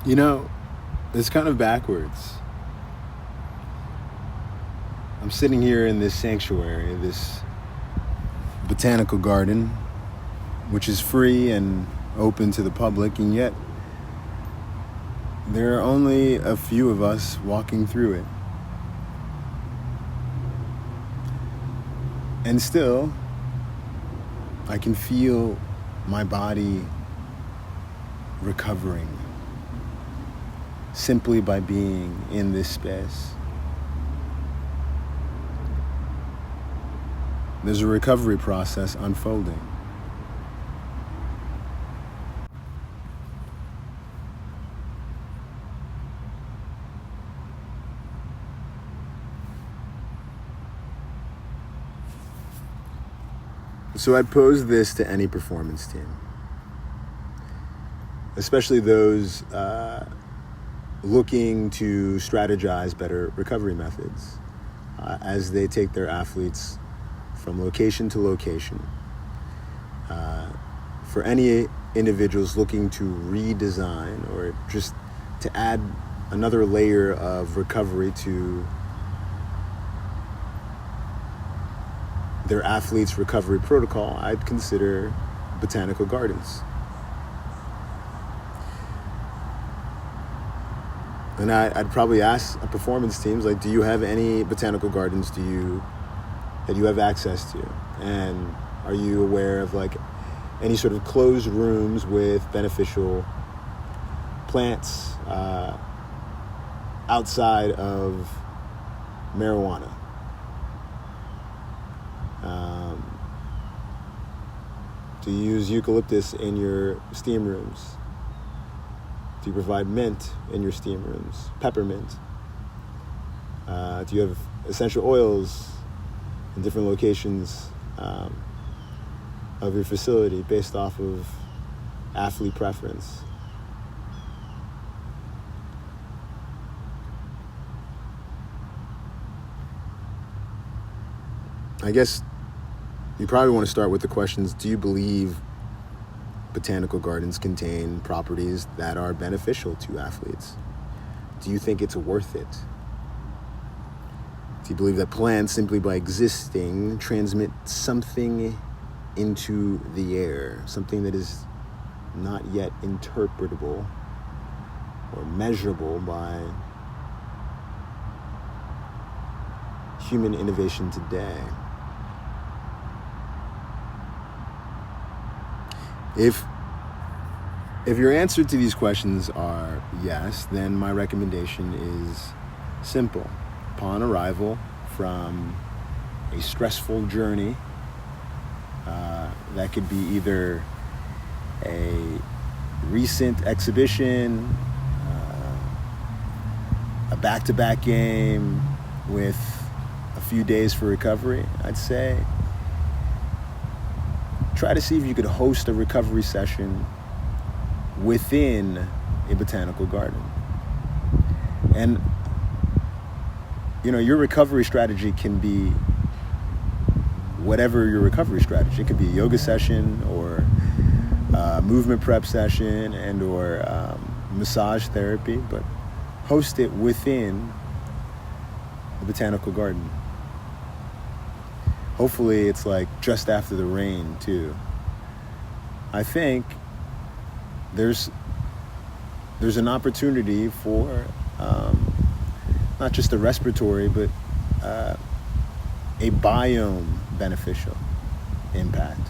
You know, it's kind of backwards. I'm sitting here in this sanctuary, this botanical garden, which is free and open to the public, and yet there are only a few of us walking through it. And still, I can feel my body recovering simply by being in this space. There's a recovery process unfolding. So I'd pose this to any performance team, especially those looking to strategize better recovery methods as they take their athletes from location to location. For any individuals looking to redesign or just to add another layer of recovery to their athletes' recovery protocol, I'd consider botanical gardens. And I'd probably ask a performance teams, like, do you have any botanical gardens that you have access to? And are you aware of like any sort of closed rooms with beneficial plants outside of marijuana? Do you use eucalyptus in your steam rooms? Do you provide mint in your steam rooms? Peppermint? Do you have essential oils in different locations of your facility based off of athlete preference? I guess you probably want to start with the questions: do you believe botanical gardens contain properties that are beneficial to athletes? Do you think it's worth it? Do you believe that plants, simply by existing, transmit something into the air, something that is not yet interpretable or measurable by human innovation today? If your answer to these questions are yes, then my recommendation is simple. Upon arrival from a stressful journey, that could be either a recent exhibition, a back-to-back game with a few days for recovery, I'd say try to see if you could host a recovery session within a botanical garden. And your recovery strategy can be whatever your recovery strategy. It could be a yoga session or a movement prep session and or massage therapy, but host it within the botanical garden. Hopefully it's like just after the rain too. I think there's an opportunity for not just a respiratory, but a biome beneficial impact.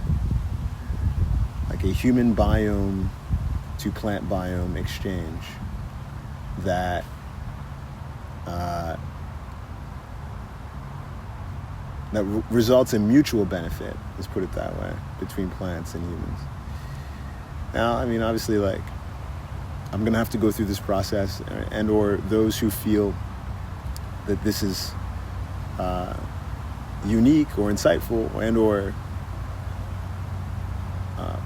Like a human biome to plant biome exchange that results in mutual benefit, let's put it that way, between plants and humans. Now, I mean, obviously, like, I'm going to have to go through this process, and or those who feel that this is unique or insightful and or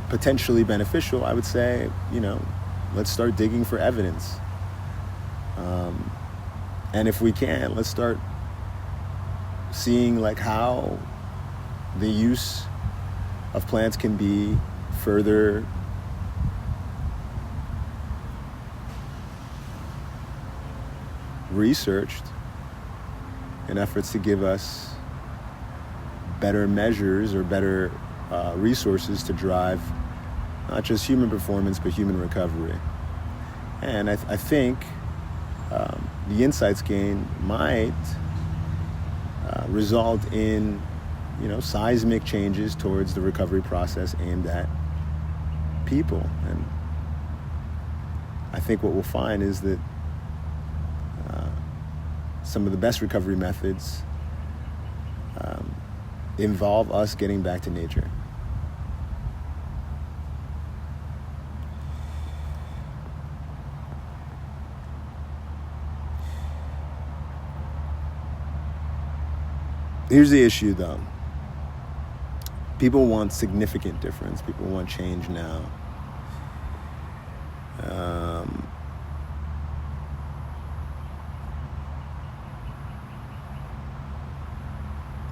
potentially beneficial, I would say, let's start digging for evidence. And if we can, let's start seeing like how the use of plants can be further researched in efforts to give us better measures or better resources to drive not just human performance but human recovery. And I think the insights gained might result in seismic changes towards the recovery process aimed at people. And I think what we'll find is that some of the best recovery methods involve us getting back to nature. Here's the issue, though. People want significant difference. People want change now.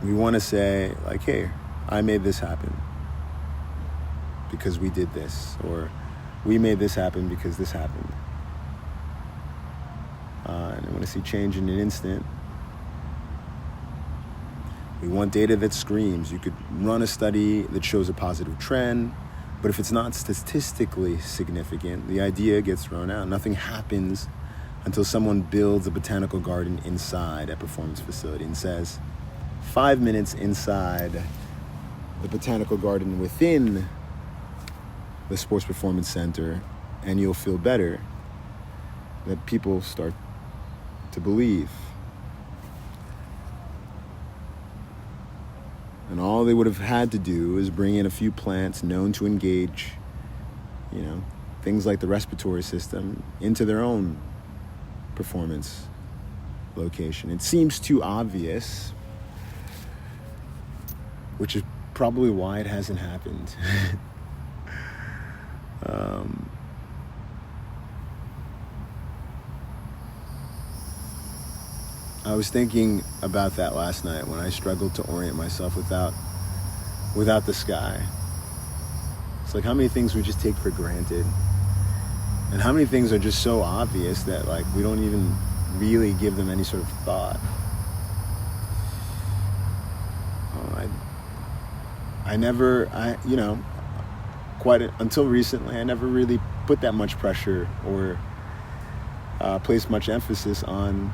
We want to say, like, hey, I made this happen because we did this, or we made this happen because this happened. And I want to see change in an instant. We want data that screams. You could run a study that shows a positive trend, but if it's not statistically significant, the idea gets thrown out. Nothing happens until someone builds a botanical garden inside a performance facility and says, 5 minutes inside the botanical garden within the sports performance center and you'll feel better, that people start to believe. And all they would have had to do is bring in a few plants known to engage, things like the respiratory system into their own performance location. It seems too obvious, which is probably why it hasn't happened. I was thinking about that last night when I struggled to orient myself without the sky. It's like how many things we just take for granted, and how many things are just so obvious that we don't even really give them any sort of thought. Until recently, I never really put that much pressure or placed much emphasis on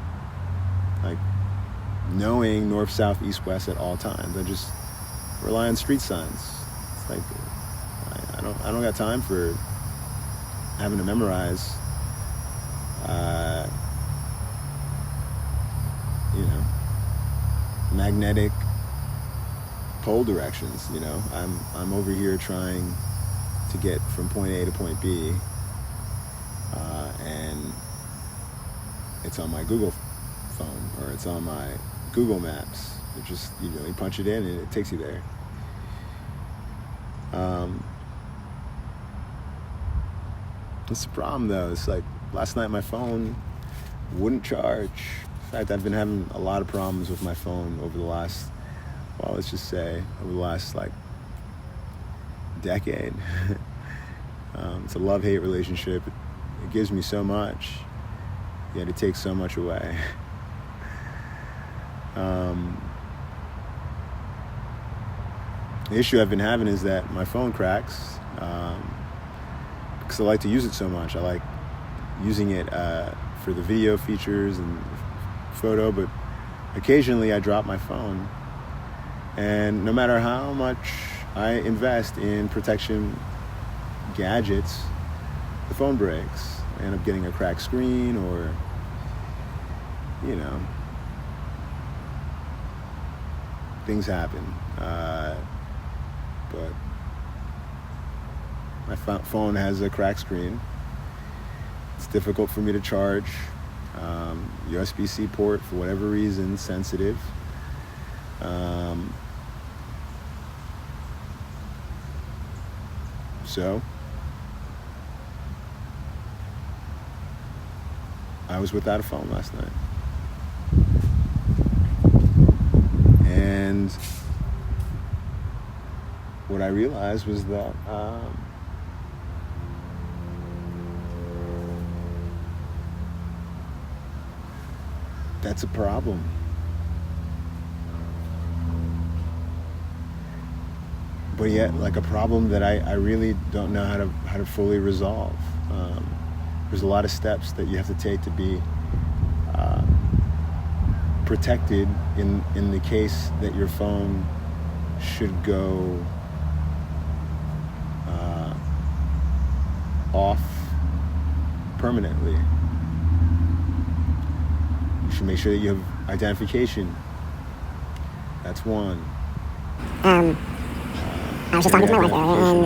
knowing north, south, east, west at all times. I just rely on street signs. It's like I don't got time for having to memorize magnetic pole directions. I'm over here trying to get from point A to point B, and it's on my Google phone or it's on my Google Maps. It just you punch it in and it takes you there. That's the problem, though. It's like last night my phone wouldn't charge. In fact, I've been having a lot of problems with my phone over the last, let's just say over the last decade. It's a love-hate relationship. It gives me so much, yet it takes so much away. The issue I've been having is that my phone cracks because I like to use it so much. I like using it for the video features and photo, but occasionally I drop my phone, and no matter how much I invest in protection gadgets, the phone breaks. I end up getting a cracked screen, or things happen. But my phone has a cracked screen. It's difficult for me to charge. USB-C port, for whatever reason, sensitive. So I was without a phone last night. And what I realized was that that's a problem. But yet, like, a problem that I really don't know how to fully resolve. There's a lot of steps that you have to take to be protected in the case that your phone should go off permanently. You should make sure that you have identification. That's one. I was just talking to my wife earlier, and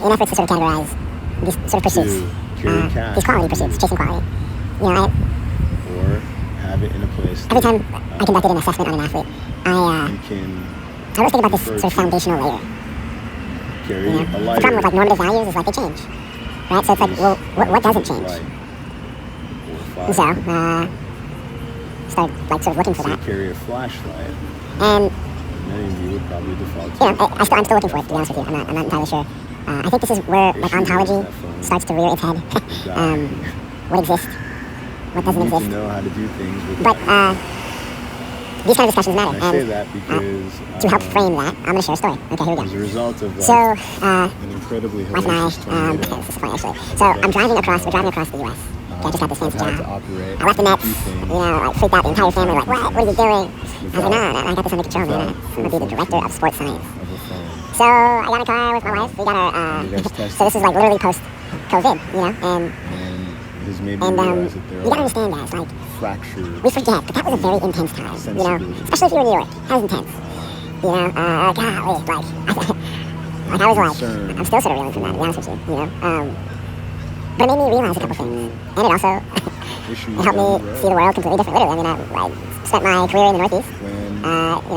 in efforts to sort of categorize these sort of pursuits, these quality pursuits, chasing quality, or have it in a place. Every time I conducted an assessment on an athlete, I always think about this sort of foundational layer. Carry a lighter. The problem with like normative values is like they change, right? So it's like, well, what doesn't change? And so, start like sort of looking for that. Carry a flashlight. And many of you would probably default to. I'm still looking for it, to be honest with you. I'm not entirely sure. I think this is where like ontology starts to rear its head. What exists, what doesn't exist. You know how to do things. But these kind of discussions matter. I say that because to help frame that, I'm going to share a story. Okay, here we go. As a result of an incredibly hellacious tornado. This is funny, actually. So we're driving across the U.S. Okay, I just got this fancy job. I left the Nets, like freaked out the entire family, like, what are you doing? I was like, no, I got this under control, man. I'm going to be the director of sports science. So I got in a car with my wife. We got our, so this is like literally post-COVID, and you gotta understand, guys, like, we forget, but that was a very intense time, especially if you were in New York. That was intense. Golly, like, I was like, I'm still sort of reeling from that, to be honest with you, but it made me realize a couple things, and it also it helped me see the world completely different, literally. I spent my career in the Northeast,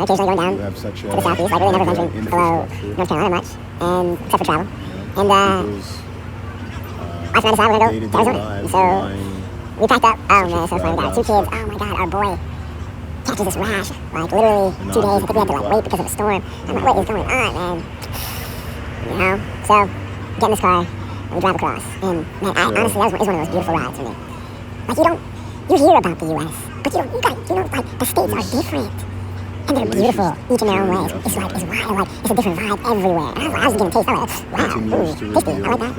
occasionally going down to the Southeast, like really never venturing below North Carolina much, and except for travel, and I decided we're going to go to Arizona. So we packed up. Oh man, so funny. We got 2 kids. Oh my god, our boy catches this rash. Like literally 2 days. I think we had to like wait because of a storm. I'm like, what is going on, man? So get in this car and we drive across. And man, honestly, that was one of those beautiful rides for me. Like you hear about the U.S., but like the states are different. And they're beautiful, each in their own ways. It's wild, it's a different vibe everywhere. And I was getting a taste. I was like, wow, tasty, I like that.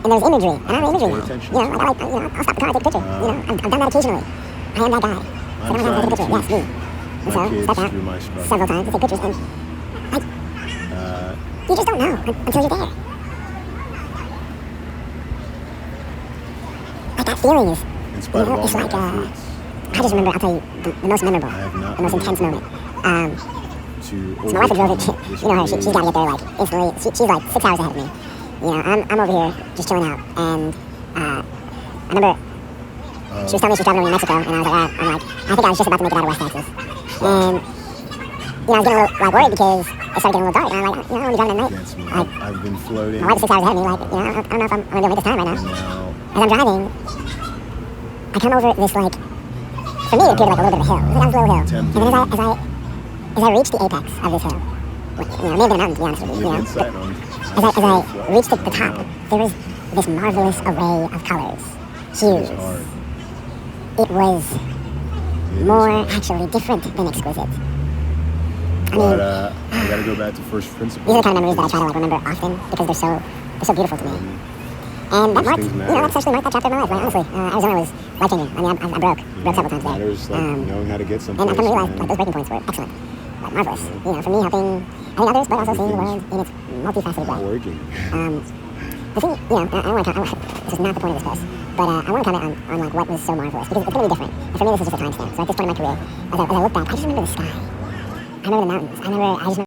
And there's imagery, and I'm imagery now. I'll stop the car and take a picture. I've done that occasionally. I am that guy. So I don't have to take a picture. Yes, me. And so, step out several times to take pictures, and like, you just don't know until you're there. Like that feeling is, it's like, I just remember, I'll tell you, the most memorable, the most intense moment. So my wife drove it, her, she's got to get there, like, instantly. She's like 6 hours ahead of me. I'm over here, just chilling out, and I remember she was telling me she was driving over to Mexico, and I was like, I think I was just about to make it out of West Texas. And, I was getting a little, like, worried because it started getting a little dark, and I'm like, I'm driving at night. Like, I've been floating. My wife is 6 hours ahead of me, like, I don't know if I'm going to be able to make this time right now. As I'm driving, I come over this, like, for me, it appeared like a little bit of a hill. It was a little hill. And then as I reached the apex of this hill, it may have been a mountain, to be honest with you, but as I reached the top, there was this marvelous array of colors, hues. It was more actually different than exquisite. I mean, I gotta go back to first principles. These are the kind of memories that I try to like remember often because they're so beautiful to me. And that marked, that essentially marked that chapter of my life, right? Honestly, Arizona was life-changing. I mean, I broke several times there. Matters, like, knowing how to get someplace. And I come to realize, like, those breaking points were excellent, like, marvelous. For me, helping others, but also seeing the world in its multifaceted way. Working. The thing, I don't want to comment, this is not the point of this post, but I want to comment on like, what was so marvelous, because it's going to be different. And for me, this is just a timestamp. So at this point in my career, as I look back, I just remember the sky. I remember the mountains. I just remember